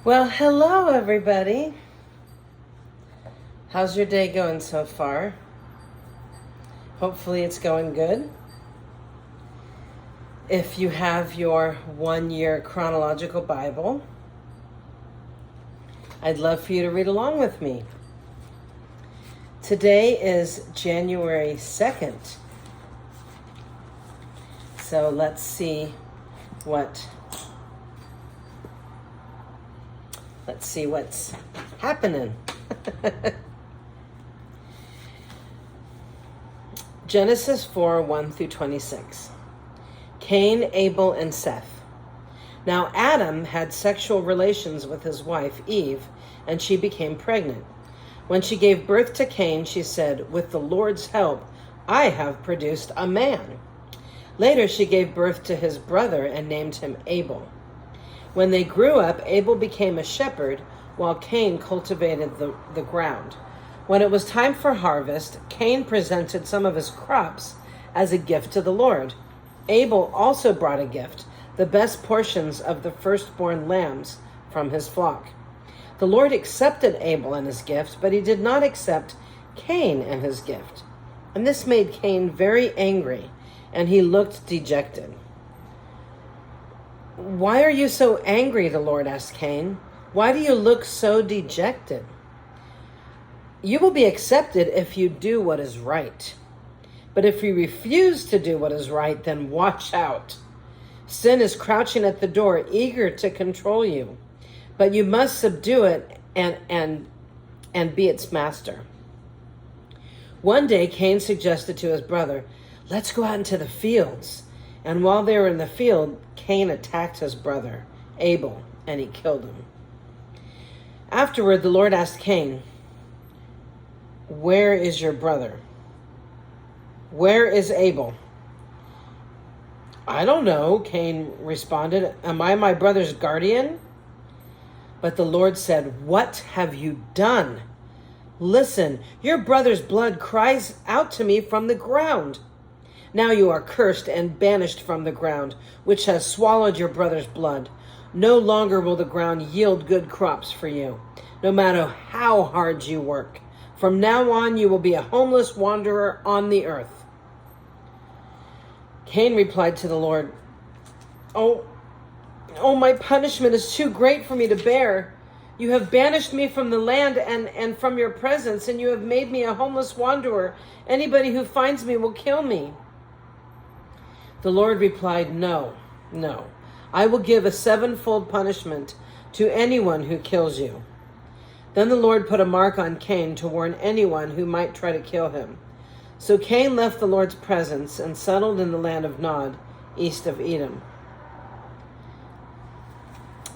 Well, hello everybody. How's your day going so far? Hopefully it's going good. If you have your 1-year chronological Bible, I'd love for you to read along with me. Today is January 2nd. So let's see what's happening. Genesis 4, 1 through 26. Cain, Abel, and Seth. Now Adam had sexual relations with his wife Eve, and she became pregnant. When she gave birth to Cain, she said, "With the Lord's help, I have produced a man." Later she gave birth to his brother and named him Abel. When they grew up, Abel became a shepherd, while Cain cultivated the ground. When it was time for harvest, Cain presented some of his crops as a gift to the Lord. Abel also brought a gift, the best portions of the firstborn lambs from his flock. The Lord accepted Abel and his gift, but he did not accept Cain and his gift. And this made Cain very angry, and he looked dejected. "Why are you so angry?" the Lord asked Cain. "Why do you look so dejected? You will be accepted if you do what is right. But if you refuse to do what is right, then watch out. Sin is crouching at the door, eager to control you. But you must subdue it and be its master." One day, Cain suggested to his brother, "Let's go out into the fields." And while they were in the field, Cain attacked his brother, Abel, and he killed him. Afterward, the Lord asked Cain, "Where is your brother? Where is Abel?" "I don't know," Cain responded. "Am I my brother's guardian?" But the Lord said, "What have you done? Listen, your brother's blood cries out to me from the ground. Now you are cursed and banished from the ground, which has swallowed your brother's blood. No longer will the ground yield good crops for you, no matter how hard you work. From now on, you will be a homeless wanderer on the earth." Cain replied to the Lord, Oh, my punishment is too great for me to bear. You have banished me from the land and from your presence, and you have made me a homeless wanderer. Anybody who finds me will kill me." The Lord replied, No. I will give a 7-fold punishment to anyone who kills you." Then the Lord put a mark on Cain to warn anyone who might try to kill him. So Cain left the Lord's presence and settled in the land of Nod, east of Edom.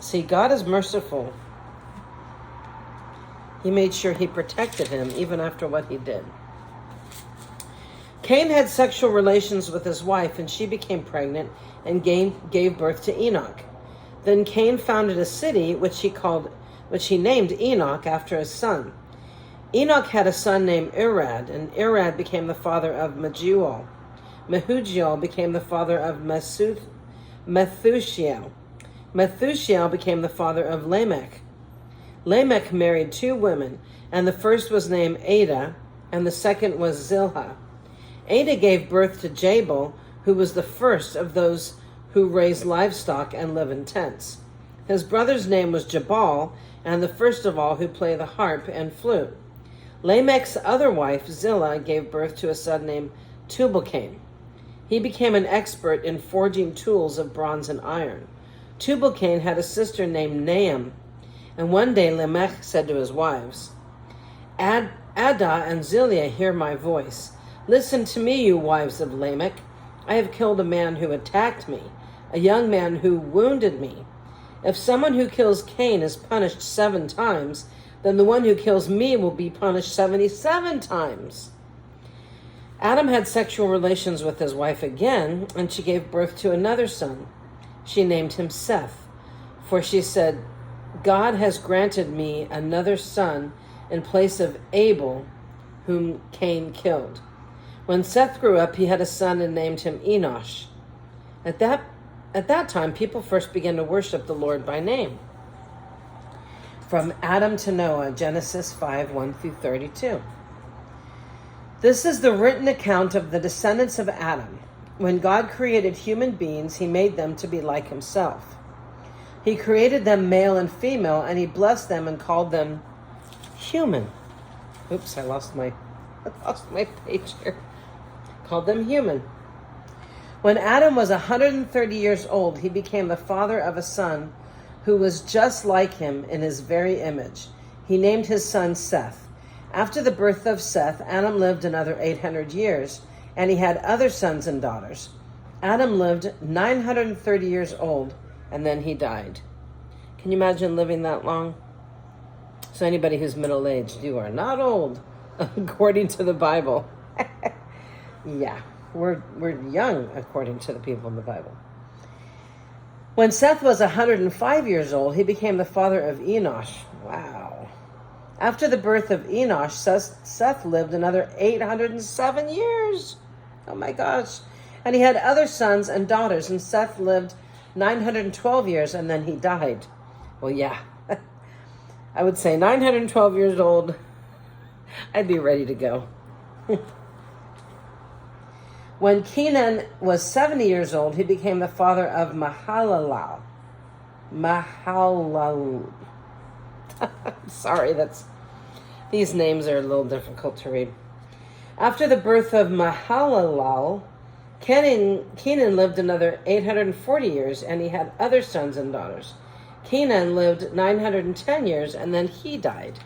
See, God is merciful. He made sure he protected him even after what he did. Cain had sexual relations with his wife, and she became pregnant and gave birth to Enoch. Then Cain founded a city which he named Enoch after his son. Enoch had a son named Irad, and Irad became the father of Mehujael. Mehujael became the father of Methushael. Methushael became the father of Lamech. Lamech married 2 women, and the first was named Ada, and the second was Zillah. Ada gave birth to Jabal, who was the first of those who raise livestock and live in tents. His brother's name was Jabal, and the first of all who play the harp and flute. Lamech's other wife, Zillah, gave birth to a son named Tubal-Cain. He became an expert in forging tools of bronze and iron. Tubal-Cain had a sister named Naam, and one day Lamech said to his wives, Ada and Zillah, hear my voice. Listen to me, you wives of Lamech. I have killed a man who attacked me, a young man who wounded me. If someone who kills Cain is punished 7 times, then the one who kills me will be punished 77 times. Adam had sexual relations with his wife again, and she gave birth to another son. She named him Seth, for she said, God has granted me another son in place of Abel, whom Cain killed. When Seth grew up, he had a son and named him Enosh. At that time, people first began to worship the Lord by name. From Adam to Noah, Genesis 5, 1 through 32. This is the written account of the descendants of Adam. When God created human beings, he made them to be like himself. He created them male and female, and he blessed them and called them human. Oops, I lost my page here. Called them human. When Adam was 130 years old, he became the father of a son who was just like him in his very image. He named his son Seth. After the birth of Seth, Adam lived another 800 years, and he had other sons and daughters. Adam lived 930 years old, and then he died. Can you imagine living that long? So anybody who's middle-aged, you are not old, according to the Bible. Yeah, we're young, according to the people in the Bible. When Seth was 105 years old, he became the father of Enosh. Wow. After the birth of Enosh, Seth lived another 807 years. Oh my gosh. And he had other sons and daughters, and Seth lived 912 years, and then he died. Well, yeah. I would say 912 years old, I'd be ready to go. When Kenan was 70 years old, he became the father of Mahalalel. Sorry, these names are a little difficult to read. After the birth of Mahalalel, Kenan lived another 840 years, and he had other sons and daughters. Kenan lived 910 years, and then he died.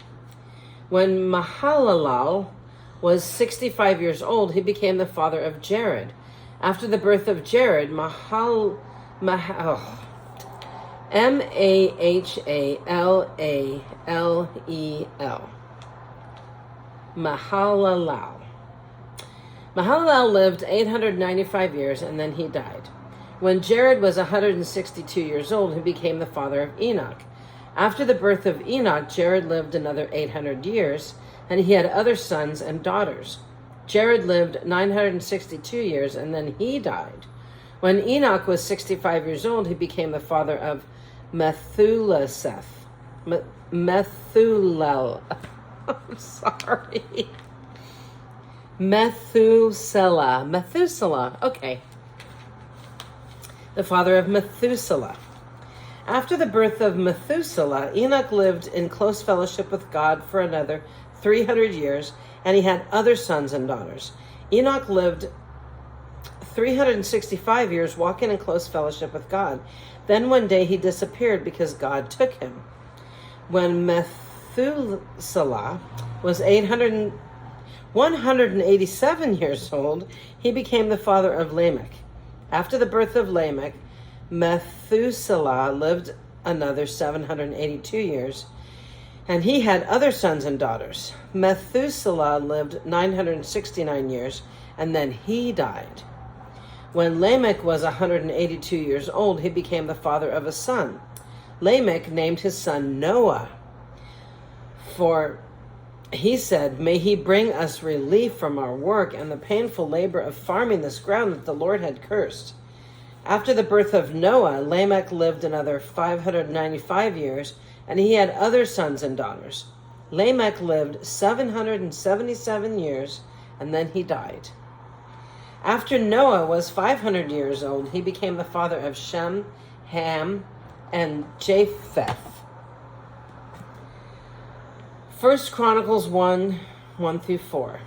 When Mahalalel was 65 years old, he became the father of Jared. After the birth of Jared, Mahalalel lived 895 years, and then he died. When Jared was 162 years old, he became the father of Enoch. After the birth of Enoch, Jared lived another 800 years, and he had other sons and daughters. Jared lived 962 years, and then he died. When Enoch was 65 years old, he became the father of Methuselah. I'm sorry. Methuselah. Okay. The father of Methuselah. After the birth of Methuselah, Enoch lived in close fellowship with God for another 300 years, and he had other sons and daughters. Enoch lived 365 years walking in close fellowship with God. Then one day he disappeared because God took him. When Methuselah was 187 years old, he became the father of Lamech. After the birth of Lamech, Methuselah lived another 782 years, and he had other sons and daughters. Methuselah lived 969 years, and then he died. When Lamech was 182 years old, he became the father of a son. Lamech named his son Noah, for he said, "May he bring us relief from our work and the painful labor of farming this ground that the Lord had cursed." After the birth of Noah, Lamech lived another 595 years, and he had other sons and daughters. Lamech lived 777 years, and then he died. After Noah was 500 years old, he became the father of Shem, Ham, and Japheth. 1 Chronicles 1, 1 through 4.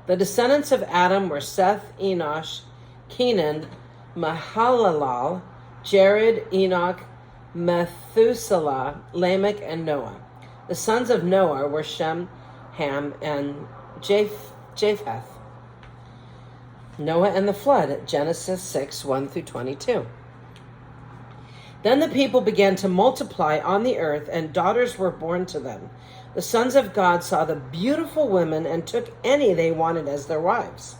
The descendants of Adam were Seth, Enosh, Kenan, Mahalalel, Jared, Enoch, Methuselah, Lamech, and Noah. The sons of Noah were Shem, Ham, and Japheth. Noah and the flood, Genesis 6, 1 through 22. Then the people began to multiply on the earth, and daughters were born to them. The sons of God saw the beautiful women and took any they wanted as their wives.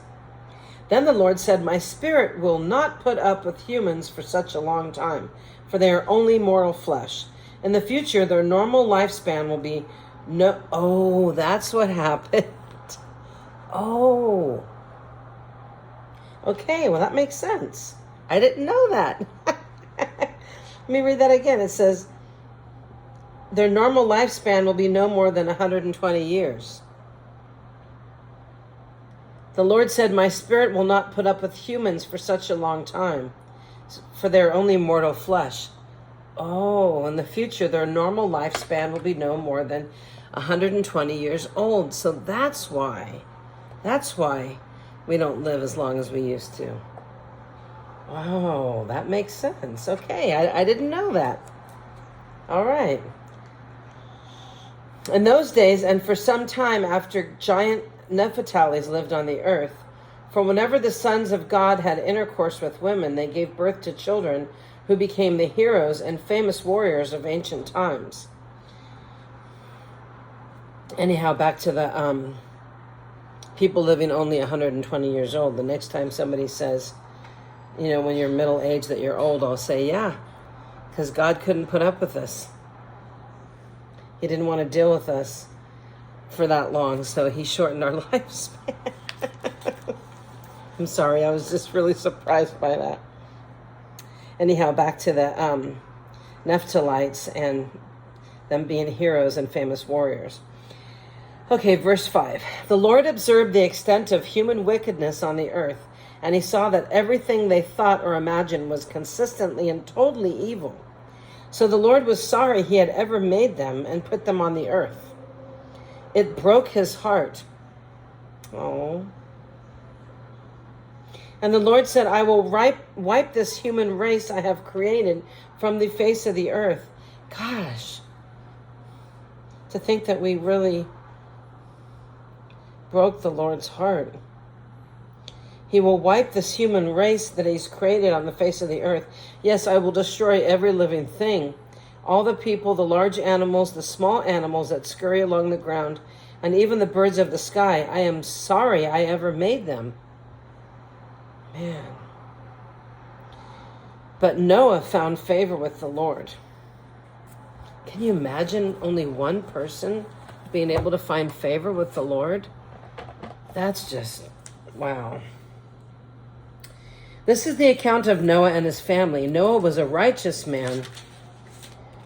Then the Lord said, "My spirit will not put up with humans for such a long time, for they are only mortal flesh. In the future, their normal lifespan will be no..." Oh, that's what happened. Oh. Okay, well, that makes sense. I didn't know that. Let me read that again. It says, their normal lifespan will be no more than 120 years. The Lord said, my spirit will not put up with humans for such a long time, for they're only mortal flesh. Oh, in the future, their normal lifespan will be no more than 120 years old. So that's why we don't live as long as we used to. Wow, that makes sense. Okay, I didn't know that. All right. In those days, and for some time after giant Nephthali's lived on the earth, for whenever the sons of God had intercourse with women, they gave birth to children who became the heroes and famous warriors of ancient times. Anyhow, back to the people living only 120 years old. The next time somebody says, when you're middle aged that you're old, I'll say, yeah, because God couldn't put up with us. He didn't want to deal with us for that long, so he shortened our lifespan. I'm sorry, I was just really surprised by that. Anyhow, back to the Nephtalites and them being heroes and famous warriors. Okay, verse 5. The Lord observed the extent of human wickedness on the earth, and he saw that everything they thought or imagined was consistently and totally evil. So the Lord was sorry he had ever made them and put them on the earth. It broke his heart. Oh. And the Lord said, I will wipe this human race I have created from the face of the earth. Gosh, to think that we really broke the Lord's heart. He will wipe this human race that he's created on the face of the earth. Yes, I will destroy every living thing. All the people, the large animals, the small animals that scurry along the ground, and even the birds of the sky. I am sorry I ever made them. Man. But Noah found favor with the Lord. Can you imagine only one person being able to find favor with the Lord? That's just, wow. This is the account of Noah and his family. Noah was a righteous man,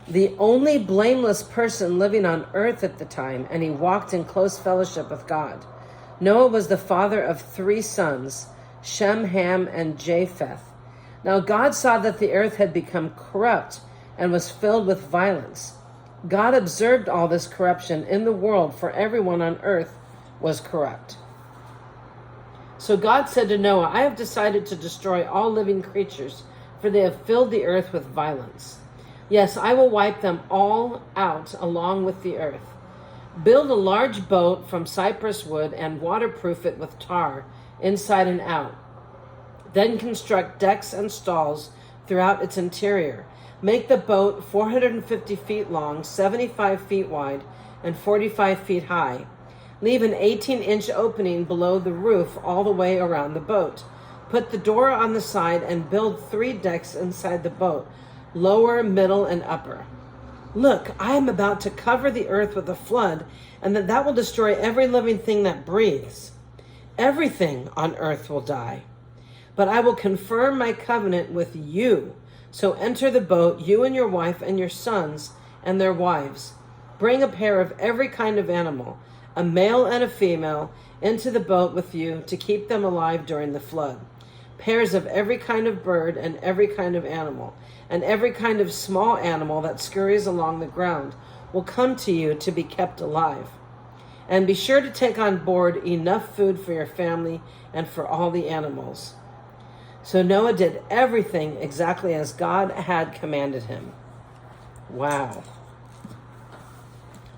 the only blameless person living on earth at the time, and he walked in close fellowship with God. Noah was the father of 3 sons, Shem, Ham, and Japheth. Now God saw that the earth had become corrupt and was filled with violence. God observed all this corruption in the world, for everyone on earth was corrupt. So God said to Noah, I have decided to destroy all living creatures, for they have filled the earth with violence. Yes, I will wipe them all out along with the earth. Build a large boat from cypress wood and waterproof it with tar, inside and out. Then construct decks and stalls throughout its interior. Make the boat 450 feet long, 75 feet wide, and 45 feet high. Leave an 18-inch opening below the roof all the way around the boat. Put the door on the side and build 3 decks inside the boat, lower, middle, and upper. Look, I am about to cover the earth with a flood, and that will destroy every living thing that breathes. Everything on earth will die. But I will confirm my covenant with you. So enter the boat, you and your wife and your sons and their wives. Bring a pair of every kind of animal, a male and a female, into the boat with you to keep them alive during the flood. Pairs of every kind of bird and every kind of animal, and every kind of small animal that scurries along the ground will come to you to be kept alive. And be sure to take on board enough food for your family and for all the animals. So Noah did everything exactly as God had commanded him. Wow.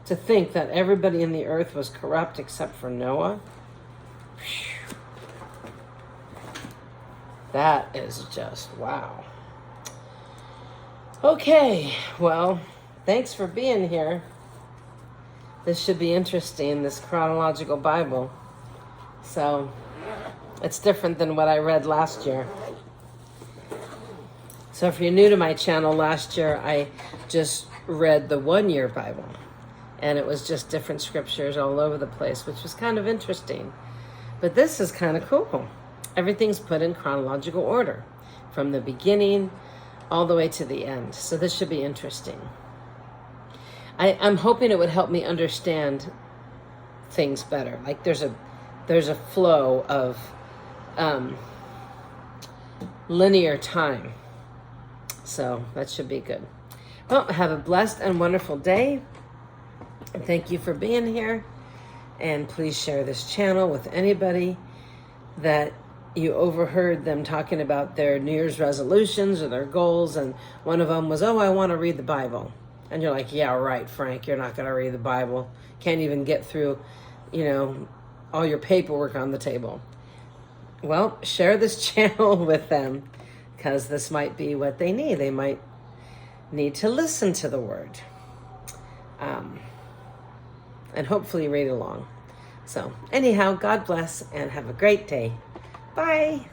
To think that everybody in the earth was corrupt except for Noah. Whew. That is just wow. Okay, well, thanks for being here. This should be interesting, this chronological Bible. So, it's different than what I read last year. So if you're new to my channel, last year I just read the 1-year Bible. And it was just different scriptures all over the place, which was kind of interesting. But this is kind of cool. Everything's put in chronological order, from the beginning all the way to the end. So this should be interesting. I'm hoping it would help me understand things better. Like there's a flow of linear time. So that should be good. Well, have a blessed and wonderful day. And thank you for being here. And please share this channel with anybody that you overheard them talking about their New Year's resolutions or their goals. And one of them was, oh, I want to read the Bible. And you're like, yeah, right, Frank, you're not going to read the Bible. Can't even get through, all your paperwork on the table. Well, share this channel with them because this might be what they need. They might need to listen to the word. And hopefully read along. So anyhow, God bless and have a great day. Bye.